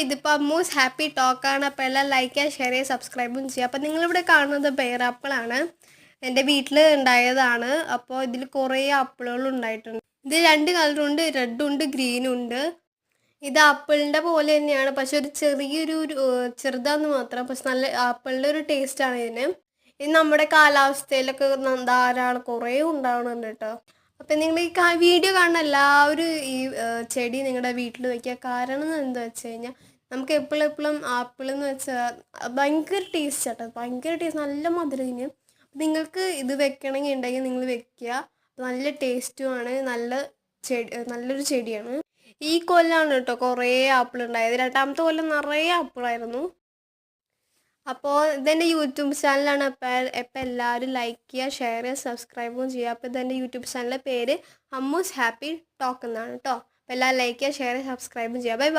ഇതിപ്പോൾ അമ്മൂസ് ഹാപ്പി ടോക്കാണ്. അപ്പോൾ എല്ലാം ലൈക്ക് ചെയ്യുക, ഷെയർ ചെയ്യുക, സബ്സ്ക്രൈബും ചെയ്യുക. അപ്പോൾ നിങ്ങളിവിടെ കാണുന്നത് പേരാപ്പിളാണ്. എൻ്റെ വീട്ടിൽ ഉണ്ടായതാണ്. അപ്പോൾ ഇതിൽ കുറേ ആപ്പിളുകൾ ഉണ്ടായിട്ടുണ്ട്. ഇത് 2 കളറുണ്ട്, റെഡും ഉണ്ട് ഗ്രീനും ഉണ്ട്. ഇത് ആപ്പിളിൻ്റെ പോലെ തന്നെയാണ്, പക്ഷെ ഒരു ചെറുതാന്ന് മാത്രം. പക്ഷെ നല്ല ആപ്പിളിൻ്റെ ഒരു ടേസ്റ്റാണ് ഇതിന്. ഇത് നമ്മുടെ കാലാവസ്ഥയിലൊക്കെ ധാരാളം കുറേ ഉണ്ടാവണുണ്ട് കേട്ടോ. അപ്പം നിങ്ങൾ ഈ വീഡിയോ കാണുന്ന എല്ലാവരും ഈ ചെടി നിങ്ങളുടെ വീട്ടിൽ വയ്ക്കുക. കാരണം എന്താ വെച്ച് കഴിഞ്ഞാൽ നമുക്ക് എപ്പോഴും ആപ്പിൾ എന്ന് വെച്ചാൽ ഭയങ്കര ടേസ്റ്റ് കേട്ടോ, ഭയങ്കര ടേസ്റ്റ്, നല്ല മധുരത്തിന്. നിങ്ങൾക്ക് ഇത് വെക്കണമെങ്കിൽ ഉണ്ടെങ്കിൽ നിങ്ങൾ വെക്കുക. നല്ല ടേസ്റ്റുമാണ്, നല്ലൊരു ചെടിയാണ്. ഈ കൊല്ലാണ് കേട്ടോ കുറേ ആപ്പിൾ ഉണ്ടായത്. 2ാമത്തെ കൊല്ലം നിറയെ ആപ്പിളായിരുന്നു. അപ്പോൾ ഇതെൻ്റെ യൂട്യൂബ് ചാനലാണ്. അപ്പോൾ എല്ലാവരും ലൈക്ക് ചെയ്യുക, ഷെയർ ചെയ്യുക, സബ്സ്ക്രൈബും ചെയ്യുക. അപ്പോൾ ഇതെൻ്റെ യൂട്യൂബ് ചാനലിൻ്റെ പേര് അമ്മൂസ് ഹാപ്പി ടോക്ക് എന്നാണ് കേട്ടോ. അപ്പോൾ എല്ലാവരും ലൈക്ക് ചെയ്യുക, ഷെയർ ചെയ്യുക, സബ്സ്ക്രൈബും ചെയ്യുക. Bye bye.